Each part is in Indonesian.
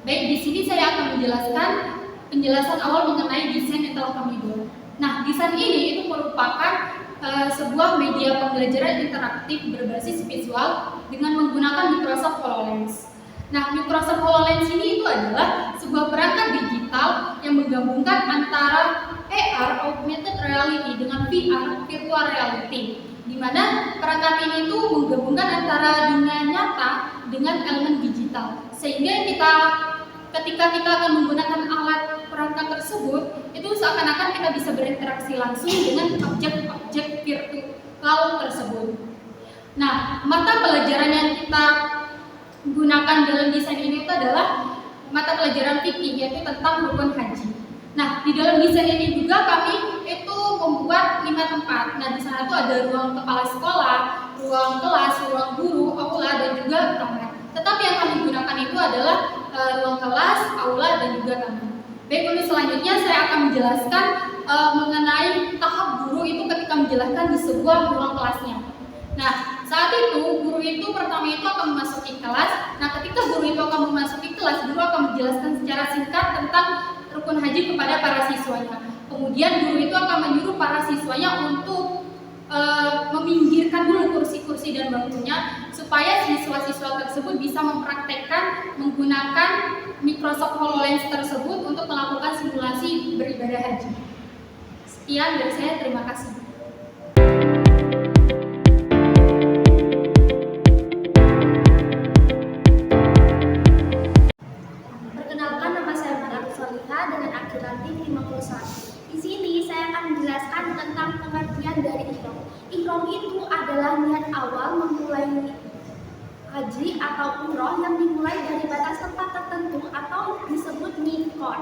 Baik, di sini saya akan menjelaskan penjelasan awal mengenai desain yang telah kami buat. Nah, desain ini itu merupakan sebuah media pembelajaran interaktif berbasis visual dengan menggunakan Microsoft HoloLens. Nah, Microsoft HoloLens ini itu adalah sebuah perangkat digital yang menggabungkan antara AR (Augmented Reality) dengan VR (Virtual Reality), di mana perangkat ini itu menggabungkan antara dunia nyata dengan elemen digital, sehingga ketika kita akan menggunakan alat perangkat tersebut, itu seakan-akan kita bisa berinteraksi langsung dengan objek-objek virtual tersebut. Nah, mata pelajaran yang kita gunakan dalam desain ini itu adalah mata pelajaran fikih, yaitu tentang rukun haji. Nah, di dalam desain ini juga kami itu membuat 5 tempat. Nah, di sana itu ada ruang kepala sekolah, ruang kelas, ruang guru, aula, dan juga taman. Tetapi yang kami gunakan itu adalah ruang kelas, aula, dan juga taman. Baik, untuk selanjutnya saya akan menjelaskan mengenai tahap guru itu ketika menjelaskan di sebuah ruang kelasnya. Nah, saat itu guru itu pertama itu akan memasuki kelas. Nah, ketika guru itu akan memasuki kelas, guru akan menjelaskan secara singkat tentang rukun haji kepada para siswanya. Kemudian guru itu akan menyuruh para siswanya untuk meminggirkan dulu kursi-kursi dan bangkunya supaya siswa-siswa tersebut bisa mempraktekkan menggunakan Microsoft HoloLens tersebut untuk melakukan simulasi beribadah haji. Sekian dari saya, terima kasih. Perkenalkan, nama saya Maria Solika dengan akhir ranting 51. Di sini saya akan menjelaskan tentang pengertian dari ihram. Ihram itu adalah niat awal memulai haji atau umroh yang dimulai dari batas tempat tertentu atau disebut miqat.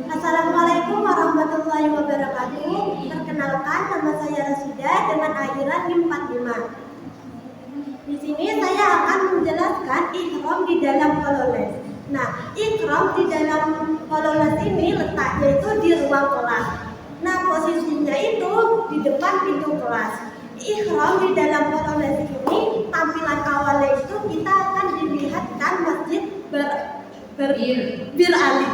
Assalamualaikum warahmatullahi wabarakatuh. Perkenalkan, nama saya Rasida dengan akhiran 45. Di sini saya akan menjelaskan ihram di dalam HoloLens. Nah, ihram di dalam HoloLens ini letaknya itu di ruang kelas. Nah, posisinya itu di depan pintu kelas. Ihram di dalam HoloLens ini tampilan awalnya itu kita akan dilihatkan masjid Bir Ali.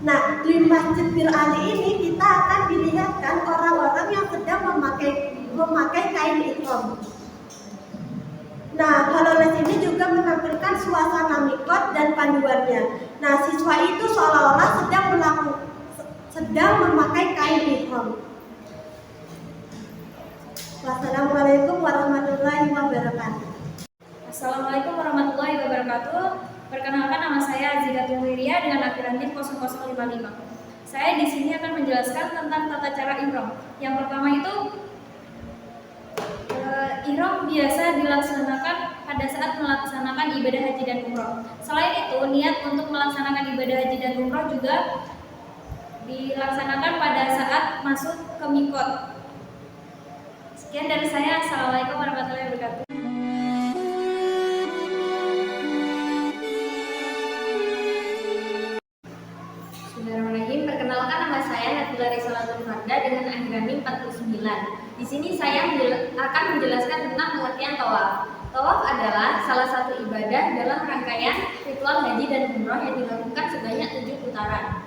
Nah, di masjid Bir Ali ini kita akan dilihatkan orang-orang yang sedang memakai kain ihram. Nah, HoloLens ini juga menampilkan suasana miqat dan panduannya. Nah, siswa itu seolah-olah sedang memakai kain ihram. Wassalamualaikum warahmatullahi wabarakatuh. Assalamualaikum warahmatullahi wabarakatuh. Perkenalkan, nama saya Azidatul Wiria dengan akhiran NIM 0055. Saya di sini akan menjelaskan tentang tata cara ihram. Yang pertama itu ihram biasa dilaksanakan pada saat melaksanakan ibadah haji dan umroh. Selain itu, niat untuk melaksanakan ibadah haji dan umroh juga dilaksanakan pada saat masuk ke miqat. Sekian dari saya. Assalamualaikum warahmatullahi wabarakatuh. Bismillahirrahmanirrahim. Perkenalkan, nama saya Nabila Risalatul Farda dengan akhiran NIM 49. Di sini saya akan menjelaskan tentang pengertian tawaf. Tawaf adalah salah satu ibadah dalam rangkaian ritual haji dan umroh yang dilakukan sebanyak 7 putaran,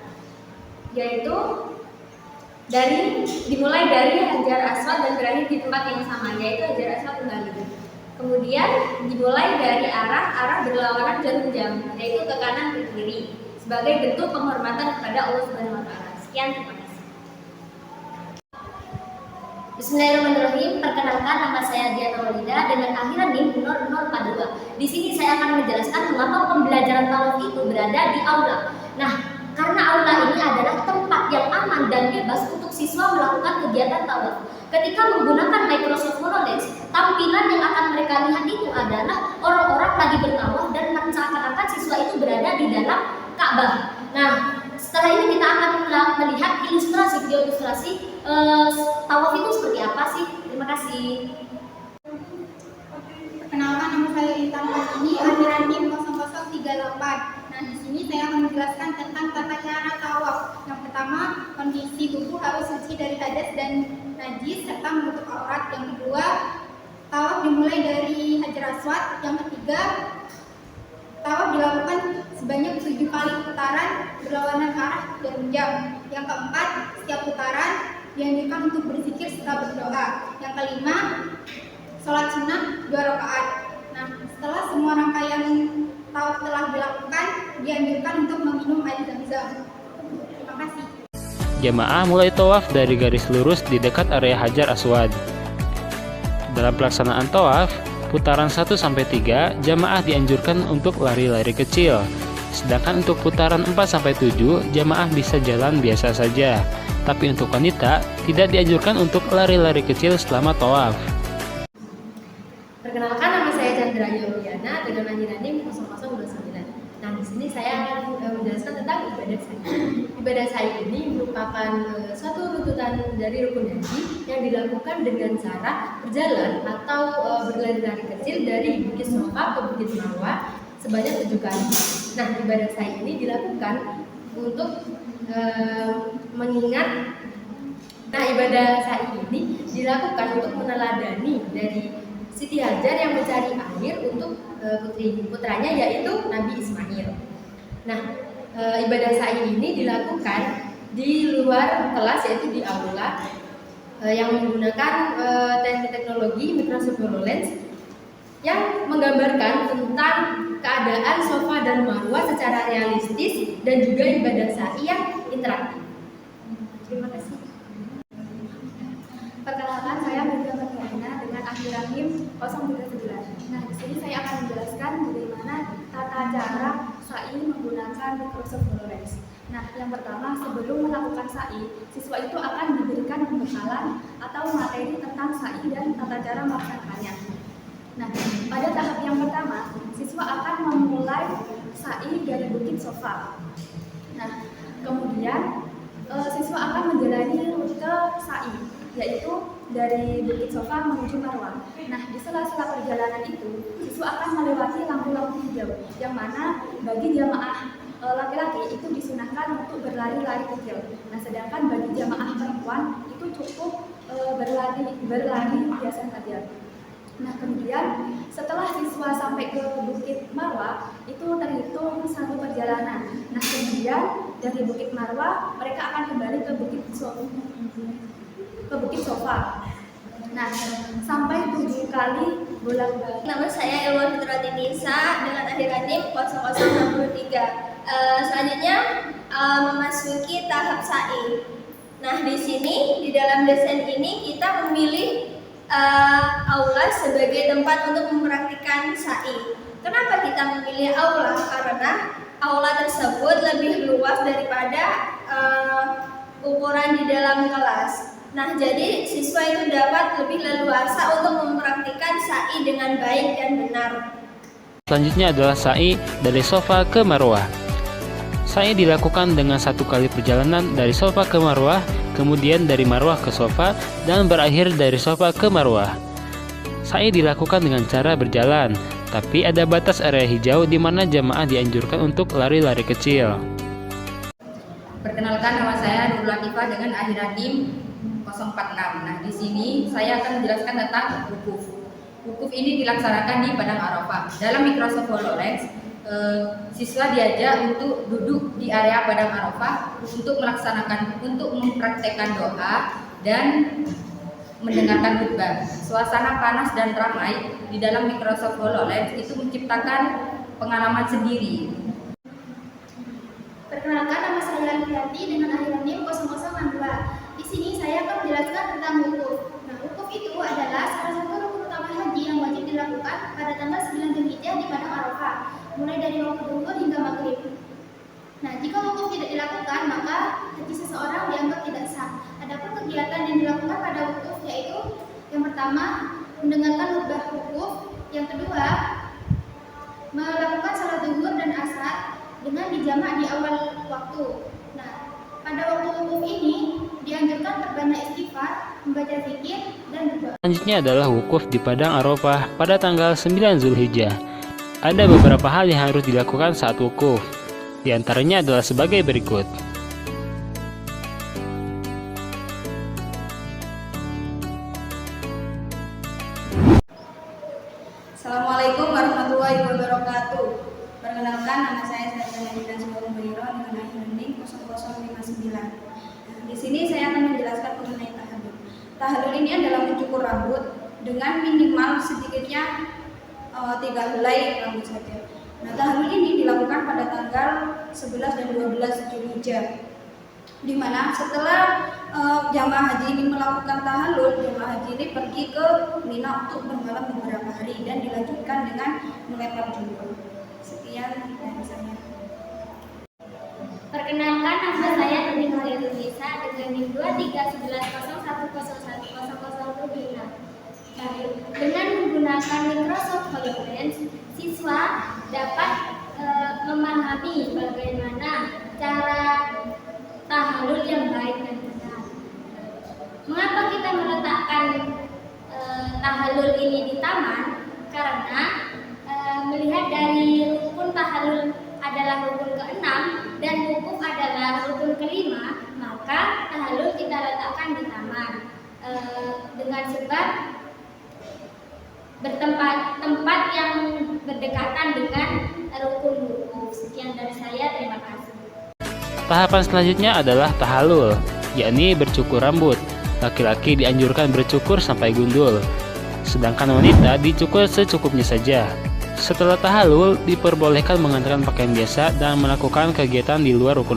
yaitu dimulai dari Hajar Aswad dan berakhir di tempat yang sama, yaitu Hajar Aswad kembali. Kemudian dimulai dari arah berlawanan jarum jam, yaitu ke kanan ke kiri, sebagai bentuk penghormatan kepada Allah Subhanahu wa taala. Sekian, terima kasih. Bismillahirrahmanirrahim. Perkenalkan, nama saya Diana Walida dengan akhiran NIM 0042. Di sini saya akan menjelaskan mengapa pembelajaran tawaf itu berada di aula. Nah, karena aula ini adalah tempat yang aman dan bebas untuk siswa melakukan kegiatan tawaf. Ketika menggunakan Microsoft HoloLens, tampilan yang akan mereka lihat itu adalah orang-orang lagi bertawaf dan seakan-akan siswa itu berada di dalam Ka'bah. Nah, setelah ini kita akan melihat video ilustrasi tawaf itu seperti apa sih. Terima kasih. Perkenalkan, nama saya Intan ini akhiran NIM 0038. Nah, di sini saya akan menjelaskan tentang tata cara tawaf. Yang pertama, kondisi tubuh harus suci dari hadas dan najis serta menutup aurat. Yang kedua, tawaf dimulai dari Hajar Aswad. Yang ketiga, tawaf dilakukan sebanyak 7 kali putaran berlawanan arah dan jam. Yang keempat, setiap putaran dianjurkan untuk berzikir serta berdoa. Yang kelima, sholat sunnah 2 rakaat. Nah, setelah semua rangkaian tawaf telah dilakukan, dianjurkan untuk meminum air zam-zam. Terima kasih. Jamaah mulai tawaf dari garis lurus di dekat area Hajar Aswad. Dalam pelaksanaan tawaf, putaran 1-3, jamaah dianjurkan untuk lari-lari kecil. Sedangkan untuk putaran 4-7, jamaah bisa jalan biasa saja. Tapi untuk wanita, tidak dianjurkan untuk lari-lari kecil selama tawaf. Perkenalkan, nama saya Chandra Yuliana dengan akhiran NIM 0029. Nah, di sini saya akan menjelaskan tentang ibadah sa'i. Ibadah sa'i ini merupakan suatu runtutan dari rukun haji yang dilakukan dengan cara berjalan atau berlari-lari kecil dari Bukit Sofa ke Bukit Marwah sebanyak 7 kali. Nah, ibadah sa'i ini dilakukan untuk mengingat. Nah, ibadah sa'i ini dilakukan untuk meneladani dari Siti Hajar yang mencari air untuk putranya yaitu Nabi Ismail. Nah, ibadah sa'i ini dilakukan di luar kelas yaitu di aula yang menggunakan teknologi Microsoft HoloLens yang menggambarkan tentang keadaan Sofa dan Marwah secara realistis dan juga ibadah sa'i yang interaktif. Terima kasih. Perkenalkan, saya Media Pertiana dengan akhiran NIM 039. Nah, di sini saya akan menjelaskan bagaimana tata cara sa'i menggunakan Microsoft HoloLens. Nah, yang pertama, sebelum melakukan sa'i, siswa itu akan diberikan pembekalan atau materi tentang sa'i dan tata cara melaksanakannya. Nah, pada tahap yang pertama, siswa akan memulai sa'i dari Bukit Sofa. Nah, kemudian siswa akan menjalani rute sa'i, yaitu dari Bukit Sofa menuju Marwah. Nah, di sela-sela perjalanan itu, siswa akan melewati lampu-lampu hijau, yang mana bagi jamaah laki-laki itu disunahkan untuk berlari-lari kecil. Nah, sedangkan bagi jamaah perempuan itu cukup berlari biasa saja. Nah, kemudian setelah siswa sampai ke Bukit Marwah, itu terhitung satu perjalanan. Nah, kemudian dari Bukit Marwah, mereka akan kembali ke Bukit Sofa. Nah, sampai 7 kali bolak-balik. Nama saya Elwan Fitrati Nisa dengan akhiran NIM 0063. Selanjutnya memasuki tahap sa'i. Nah, di sini di dalam desain ini kita memilih aula sebagai tempat untuk mempraktikkan sa'i. Kenapa kita memilih aula? Karena aula tersebut lebih luas daripada ukuran di dalam kelas. Nah, jadi siswa itu dapat lebih leluasa untuk mempraktikkan sa'i dengan baik dan benar. Selanjutnya adalah sa'i dari Sofa ke Marwah. Sa'i dilakukan dengan 1 kali perjalanan dari Sofa ke Marwah, kemudian dari Marwah ke Sofa, dan berakhir dari Sofa ke Marwah. Sa'i dilakukan dengan cara berjalan, tapi ada batas area hijau di mana jamaah dianjurkan untuk lari-lari kecil. Perkenalkan, nama saya Nur Latifah dengan akhiran NIM 046. Nah, di sini saya akan menjelaskan tentang wukuf. Wukuf ini dilaksanakan di Padang Arafah. Dalam Microsoft HoloLens, siswa diajak untuk duduk di area Padang Arafah untuk mempraktekkan doa dan mendengarkan khutbah. Suasana panas dan ramai di dalam Microsoft HoloLens itu menciptakan pengalaman sendiri. Perkenalkan, nama saya Liati dengan akhiran NIM 0062. Di sini saya akan menjelaskan tentang wukuf. Nah, wukuf itu adalah salah satu rukun utama haji yang wajib dilakukan pada tanggal 9 Dzulhijjah di Padang Arafah, mulai dari waktu zuhur hingga maghrib. Nah, jika wukuf tidak dilakukan, maka haji seseorang dianggap tidak sah. Adapun kegiatan yang dilakukan pada wukuf yaitu yang pertama, mendengarkan khutbah wukuf, yang kedua, melakukan salat zuhur dan asar dengan dijamak di awal waktu. Nah, pada waktu wukuf ini dianjurkan berbanyak istighfar, membaca zikir, dan berdoa. Selanjutnya adalah wukuf di Padang Arafah pada tanggal 9 Zulhijjah. Ada beberapa hal yang harus dilakukan saat wukuf. Di antaranya adalah sebagai berikut. Assalamualaikum warahmatullahi wabarakatuh. Perkenalkan, nama saya Sandra saya Ida Zubairo dengan akhiran NIM 0059. Di sini saya akan menjelaskan mengenai tahallul. Tahallul ini adalah mencukur rambut dengan minimal sedikitnya 3 helai rambut saja. Nah, tahallul ini dilakukan pada tanggal 11 dan 12 Zulhijjah, di mana setelah jamaah haji ini melakukan tahallul, jamaah haji ini pergi ke Mina untuk bermalam beberapa hari dan dilanjutkan dengan melempar jumroh. Sekian dari saya. Perkenalkan, nama saya Tuni Nurisa dengan NIM 23110101010 Dengan menggunakan Microsoft HoloLens, siswa dapat memahami bagaimana cara tahallul yang baik dan benar. Mengapa kita meletakkan tahallul ini di taman? Karena melihat dari rukun tahallul adalah rukun ke-6 dan wukuf adalah rukun ke-5, maka tahallul kita letakkan di taman dengan sebab tempat yang berdekatan dengan rukun wukuf. Sekian dari saya, terima kasih. Tahapan selanjutnya adalah tahallul, yakni bercukur rambut. Laki-laki dianjurkan bercukur sampai gundul, sedangkan wanita dicukur secukupnya saja. Setelah tahallul, diperbolehkan mengenakan pakaian biasa dan melakukan kegiatan di luar rukun.